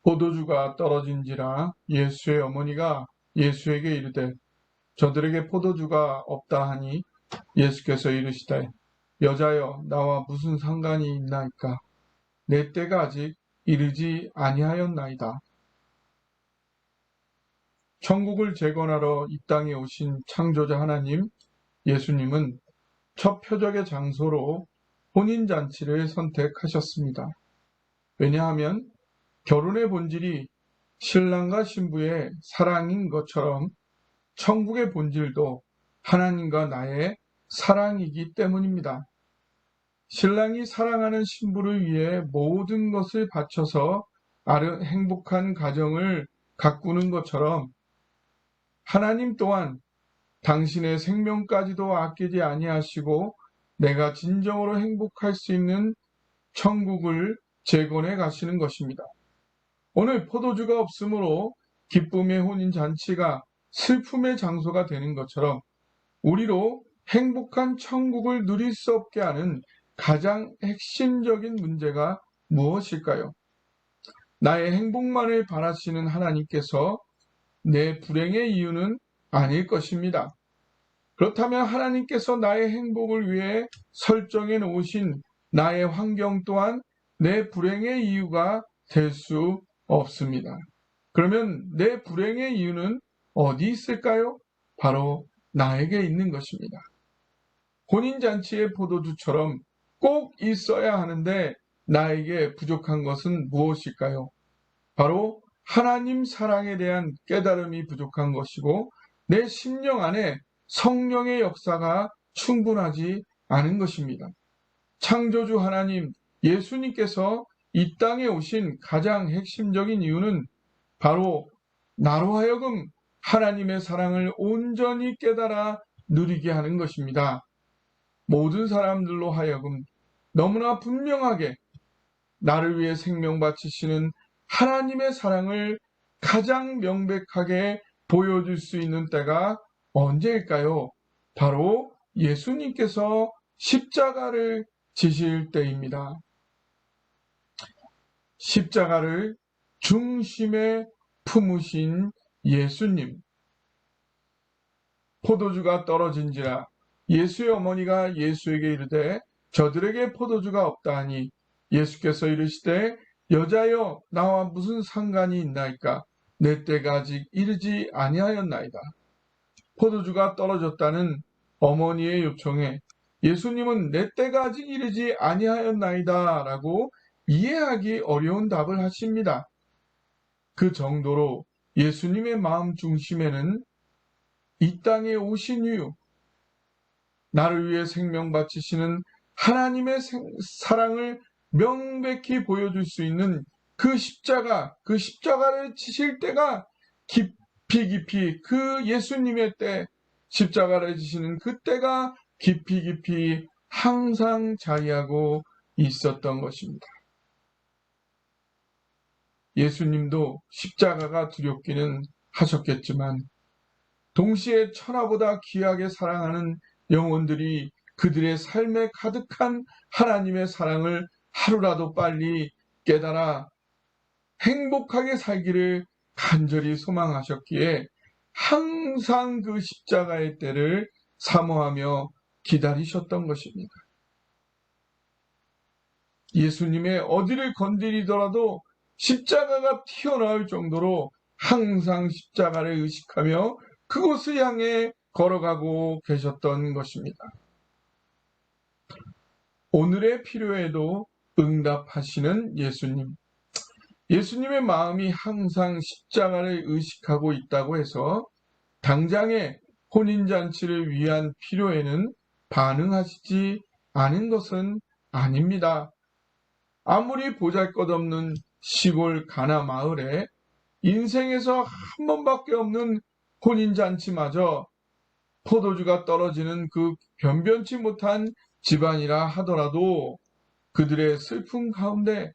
포도주가 떨어진지라 예수의 어머니가 예수에게 이르되 저들에게 포도주가 없다 하니 예수께서 이르시되 여자여 나와 무슨 상관이 있나이까 내 때가 아직 이르지 아니하였나이다. 천국을 재건하러 이 땅에 오신 창조자 하나님 예수님은 첫 표적의 장소로 혼인잔치를 선택하셨습니다. 왜냐하면 결혼의 본질이 신랑과 신부의 사랑인 것처럼 천국의 본질도 하나님과 나의 사랑이기 때문입니다. 신랑이 사랑하는 신부를 위해 모든 것을 바쳐서 행복한 가정을 가꾸는 것처럼 하나님 또한 당신의 생명까지도 아끼지 아니하시고 내가 진정으로 행복할 수 있는 천국을 재건해 가시는 것입니다. 오늘 포도주가 없으므로 기쁨의 혼인잔치가 슬픔의 장소가 되는 것처럼 우리로 행복한 천국을 누릴 수 없게 하는 가장 핵심적인 문제가 무엇일까요? 나의 행복만을 바라시는 하나님께서 내 불행의 이유는 아닐 것입니다. 그렇다면 하나님께서 나의 행복을 위해 설정해 놓으신 나의 환경 또한 내 불행의 이유가 될 수 없습니다. 그러면 내 불행의 이유는 어디 있을까요? 바로 나에게 있는 것입니다. 혼인잔치의 포도주처럼 꼭 있어야 하는데 나에게 부족한 것은 무엇일까요? 바로 하나님 사랑에 대한 깨달음이 부족한 것이고 내 심령 안에 성령의 역사가 충분하지 않은 것입니다. 창조주 하나님 예수님께서 이 땅에 오신 가장 핵심적인 이유는 바로 나로 하여금 하나님의 사랑을 온전히 깨달아 누리게 하는 것입니다. 모든 사람들로 하여금 너무나 분명하게 나를 위해 생명 바치시는 하나님의 사랑을 가장 명백하게 보여줄 수 있는 때가 언제일까요? 바로 예수님께서 십자가를 지실 때입니다. 십자가를 중심에 품으신 예수님. 포도주가 떨어진지라 예수의 어머니가 예수에게 이르되 저들에게 포도주가 없다 하니 예수께서 이르시되 여자여 나와 무슨 상관이 있나이까 내 때가 아직 이르지 아니하였나이다. 포도주가 떨어졌다는 어머니의 요청에 예수님은 내 때가 아직 이르지 아니하였나이다 라고 이해하기 어려운 답을 하십니다. 그 정도로 예수님의 마음 중심에는 이 땅에 오신 이유, 나를 위해 생명 바치시는 하나님의 사랑을 명백히 보여줄 수 있는 그 십자가를 지실 때가 깊이 그 예수님의 때, 십자가를 지시는 그때가 깊이 항상 자리하고 있었던 것입니다. 예수님도 십자가가 두렵기는 하셨겠지만 동시에 천하보다 귀하게 사랑하는 영혼들이 그들의 삶에 가득한 하나님의 사랑을 하루라도 빨리 깨달아 행복하게 살기를 간절히 소망하셨기에 항상 그 십자가의 때를 사모하며 기다리셨던 것입니다. 예수님의 어디를 건드리더라도 십자가가 튀어나올 정도로 항상 십자가를 의식하며 그곳을 향해 걸어가고 계셨던 것입니다. 오늘의 필요에도 응답하시는 예수님. 예수님의 마음이 항상 십자가를 의식하고 있다고 해서 당장의 혼인잔치를 위한 필요에는 반응하시지 않은 것은 아닙니다. 아무리 보잘것없는 시골 가나 마을에 인생에서 한 번밖에 없는 혼인잔치마저 포도주가 떨어지는 그 변변치 못한 집안이라 하더라도 그들의 슬픔 가운데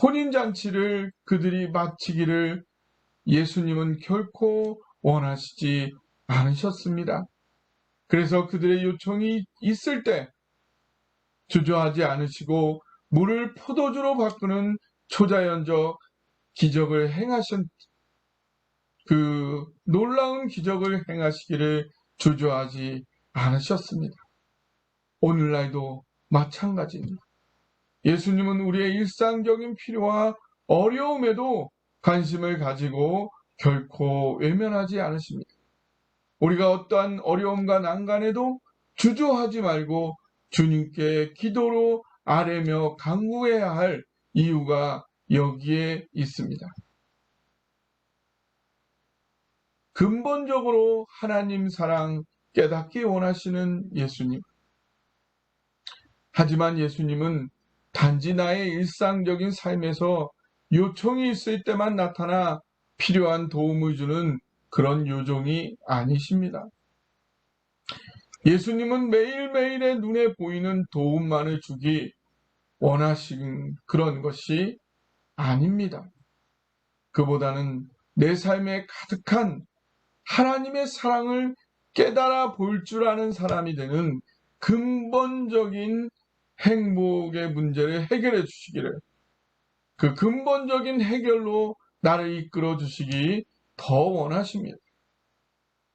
혼인잔치를 그들이 마치기를 예수님은 결코 원하시지 않으셨습니다. 그래서 그들의 요청이 있을 때 주저하지 않으시고 물을 포도주로 바꾸는 초자연적 기적을 행하신 그 놀라운 기적을 행하시기를 주저하지 않으셨습니다. 오늘날도 마찬가지입니다. 예수님은 우리의 일상적인 필요와 어려움에도 관심을 가지고 결코 외면하지 않으십니다. 우리가 어떠한 어려움과 난간에도 주저하지 말고 주님께 기도로 아뢰며 간구해야 할 이유가 여기에 있습니다. 근본적으로 하나님 사랑 깨닫기 원하시는 예수님. 하지만 예수님은 단지 나의 일상적인 삶에서 요청이 있을 때만 나타나 필요한 도움을 주는 그런 요정이 아니십니다. 예수님은 매일매일의 눈에 보이는 도움만을 주기 원하신 그런 것이 아닙니다. 그보다는 내 삶에 가득한 하나님의 사랑을 깨달아 볼 줄 아는 사람이 되는 근본적인 행복의 문제를 해결해 주시기를, 그 근본적인 해결로 나를 이끌어 주시기 더 원하십니다.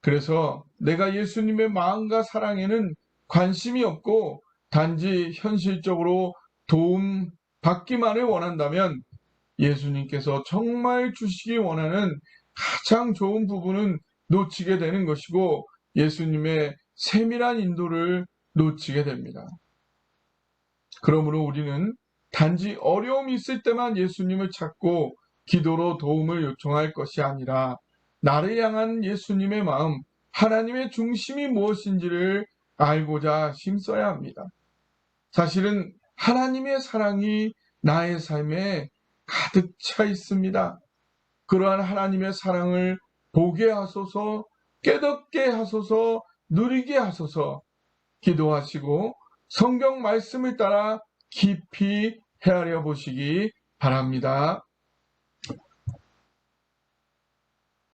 그래서 내가 예수님의 마음과 사랑에는 관심이 없고 단지 현실적으로 도움 받기만을 원한다면 예수님께서 정말 주시기 원하는 가장 좋은 부분은 놓치게 되는 것이고 예수님의 세밀한 인도를 놓치게 됩니다. 그러므로 우리는 단지 어려움이 있을 때만 예수님을 찾고 기도로 도움을 요청할 것이 아니라 나를 향한 예수님의 마음, 하나님의 중심이 무엇인지를 알고자 힘써야 합니다. 사실은 하나님의 사랑이 나의 삶에 가득 차 있습니다. 그러한 하나님의 사랑을 보게 하소서, 깨닫게 하소서, 누리게 하소서, 기도하시고 성경 말씀을 따라 깊이 헤아려 보시기 바랍니다.